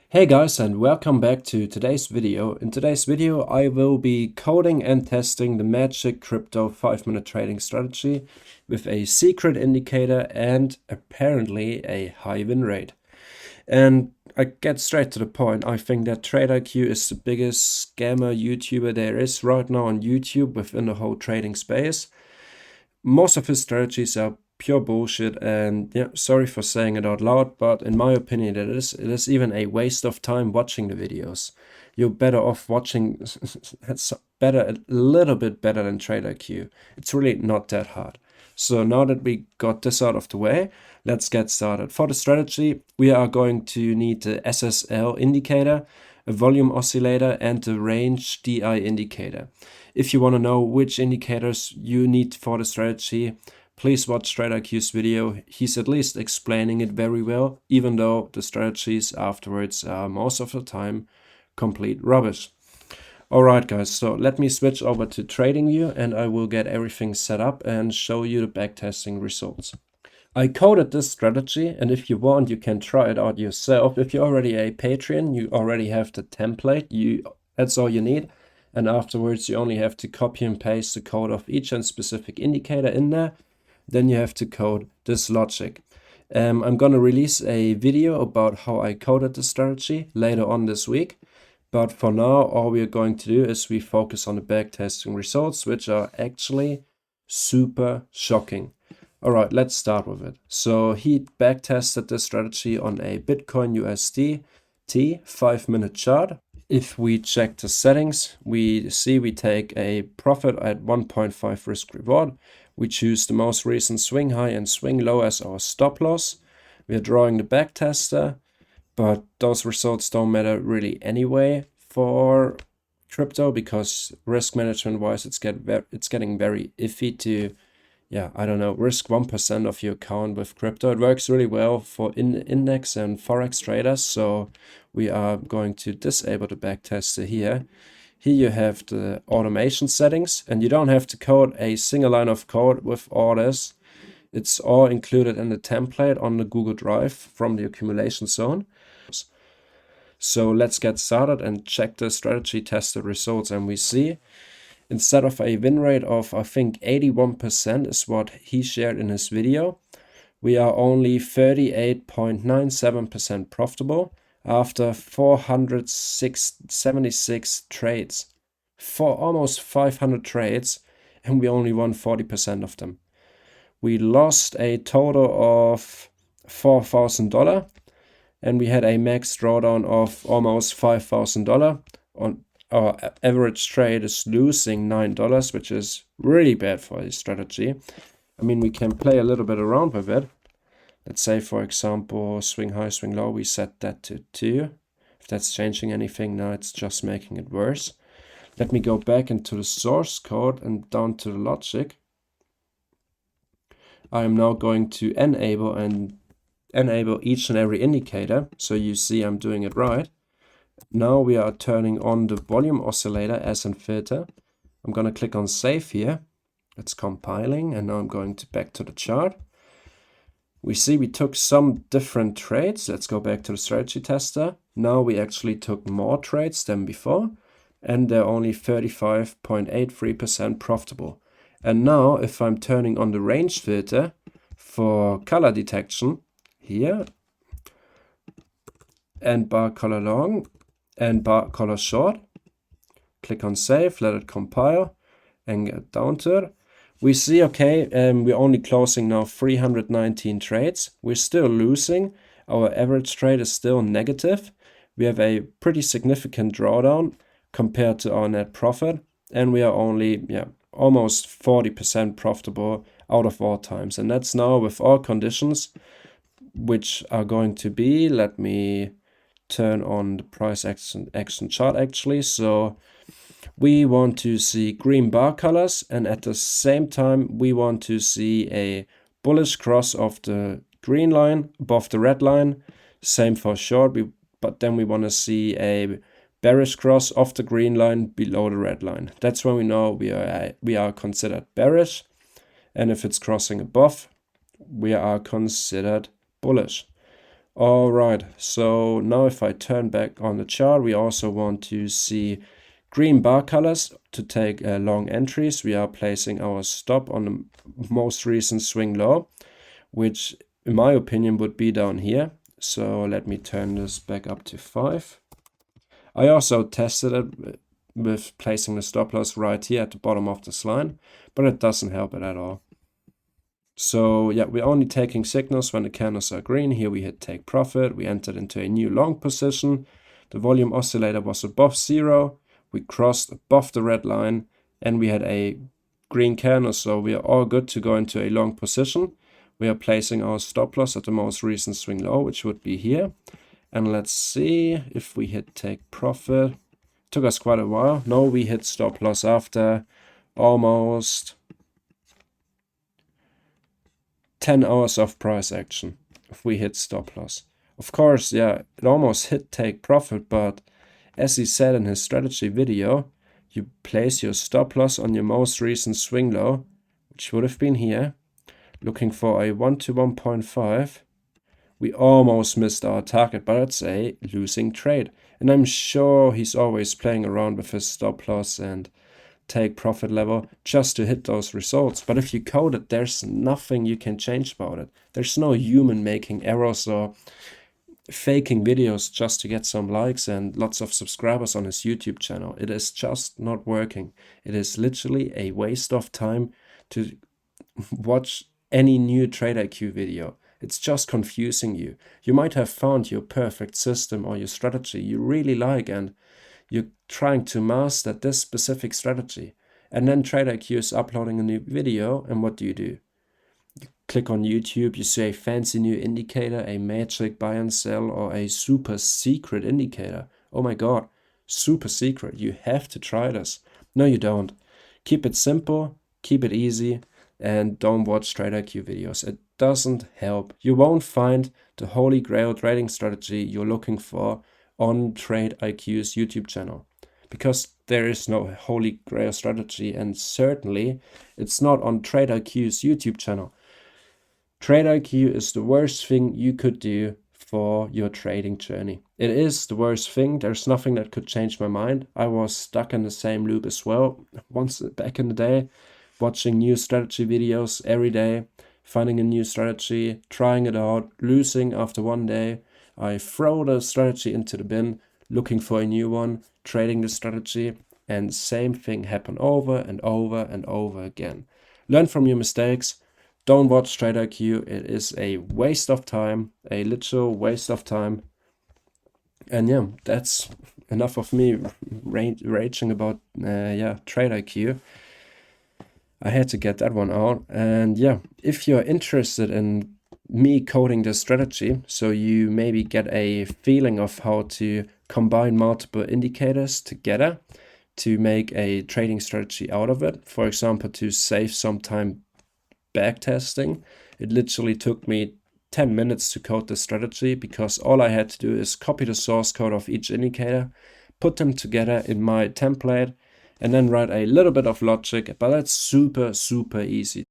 Hey guys, and welcome back to today's video. In today's video I will be coding and testing the magic crypto 5-minute trading strategy with a secret indicator and apparently a high win rate. And I get straight to the point. I think that Tradeiq is the biggest scammer YouTuber there is right now on YouTube within the whole trading space. Most of his strategies are pure bullshit, and yeah, sorry for saying it out loud, but in my opinion it is even a waste of time watching the videos. You're better off watching that's better, a little bit better than Tradeiq. It's really not that hard. So now that we got this out of the way, let's get started. For the strategy, we are going to need the SSL indicator, a volume oscillator, and the range DI indicator. If you want to know which indicators you need for the strategy, please watch Tradeiq's video. He's at least explaining it very well, even though the strategies afterwards are most of the time complete rubbish. Alright guys, so let me switch over to TradingView and I will get everything set up and show you the backtesting results. I coded this strategy, and if you want you can try it out yourself. If you're already a Patreon, you already have the template, that's all you need. And afterwards you only have to copy and paste the code of each and specific indicator in there. Then you have to code this logic. I'm gonna release a video about how I coded the strategy later on this week. But for now, all we are going to do is we focus on the backtesting results, which are actually super shocking. All right, let's start with it. So he backtested the strategy on a Bitcoin USD T 5-minute chart. If we check the settings, we see we take a profit at 1.5 risk reward. We choose the most recent swing high and swing low as our stop loss. We are drawing the backtester, but those results don't matter really anyway for crypto, because risk management wise it's getting very iffy to, yeah, I don't know, risk 1% of your account with crypto. It works really well for index and Forex traders, so we are going to disable the backtester here. Here you have the automation settings, and you don't have to code a single line of code with all this. It's all included in the template on the Google Drive from the accumulation zone. So let's get started and check the strategy tested results, and we see instead of a win rate of, I think 81% is what he shared in his video, we are only 38.97% profitable after 476 trades. For almost 500 trades, and we only won 40% of them. We lost a total of $4,000, and we had a max drawdown of almost $5,000. On our average trade is losing $9, which is really bad for a strategy. I mean, we can play a little bit around with it. Let's say, for example, swing high, swing low, we set that to 2. If that's changing anything, now it's just making it worse. Let me go back into the source code and down to the logic. I am now going to enable each and every indicator, so you see I'm doing it right. Now we are turning on the volume oscillator as in filter. I'm going to click on save here. It's compiling, and now I'm going back to the chart. We see we took some different trades. Let's go back to the strategy tester. Now we actually took more trades than before, and they're only 35.83% profitable. And now if I'm turning on the range filter for color detection here, and bar color long and bar color short, click on save, let it compile and get down to it. We see, okay, we're only closing now 319 trades. We're still losing. Our average trade is still negative. We have a pretty significant drawdown compared to our net profit, and we are only, almost 40% profitable out of all times. And that's now with all conditions, which are going to be, let me turn on the price action chart actually. So we want to see green bar colors, and at the same time we want to see a bullish cross of the green line above the red line. Same for short, but then we want to see a bearish cross of the green line below the red line. That's when we know we are considered bearish, and if it's crossing above, we are considered bullish. All right, so now if I turn back on the chart, we also want to see green bar colors to take long entries. We are placing our stop on the most recent swing low, which in my opinion would be down here. So let me turn this back up to 5. I also tested it with placing the stop loss right here at the bottom of this line, but it doesn't help it at all. So yeah, we're only taking signals when the candles are green. Here we hit take profit. We entered into a new long position. The volume oscillator was above 0. We crossed above the red line and we had a green candle. So we are all good to go into a long position. We are placing our stop loss at the most recent swing low, which would be here. And let's see if we hit take profit. Took us quite a while. No, we hit stop loss after almost 10 hours of price action if we hit stop loss. Of course, yeah, it almost hit take profit, but as he said in his strategy video, you place your stop loss on your most recent swing low, which would have been here, looking for a 1 to 1.5. We almost missed our target, but it's a losing trade. And I'm sure he's always playing around with his stop loss and take profit level just to hit those results. But if you code it, there's nothing you can change about it. There's no human making errors or faking videos just to get some likes and lots of subscribers on his YouTube channel. It is just not working. It is literally a waste of time to watch any new Tradeiq video. It's just confusing you. You might have found your perfect system or your strategy you really like and you're trying to master this specific strategy. And then Tradeiq is uploading a new video, and what do? You click on YouTube, you see a fancy new indicator, a magic buy and sell, or a super secret indicator. Oh my god, super secret. You have to try this. No, you don't. Keep it simple, keep it easy, and don't watch Tradeiq videos. It doesn't help. You won't find the holy grail trading strategy you're looking for on Tradeiq's YouTube channel, because there is no holy grail strategy, and certainly it's not on Tradeiq's YouTube channel. Tradeiq is the worst thing you could do for your trading journey. It is the worst thing. There's nothing that could change my mind. I was stuck in the same loop as well once back in the day, watching new strategy videos every day, finding a new strategy, trying it out, losing after one day. I throw the strategy into the bin, looking for a new one, trading the strategy, and same thing happen over and over and over again. Learn from your mistakes. Don't watch Tradeiq. It is a waste of time, a literal waste of time. And yeah, that's enough of me raging about Tradeiq. I had to get that one out. And yeah, if you're interested in me coding this strategy, so you maybe get a feeling of how to combine multiple indicators together to make a trading strategy out of it. For example, to save some time backtesting. It literally took me 10 minutes to code the strategy, because all I had to do is copy the source code of each indicator, put them together in my template, and then write a little bit of logic, but that's super easy.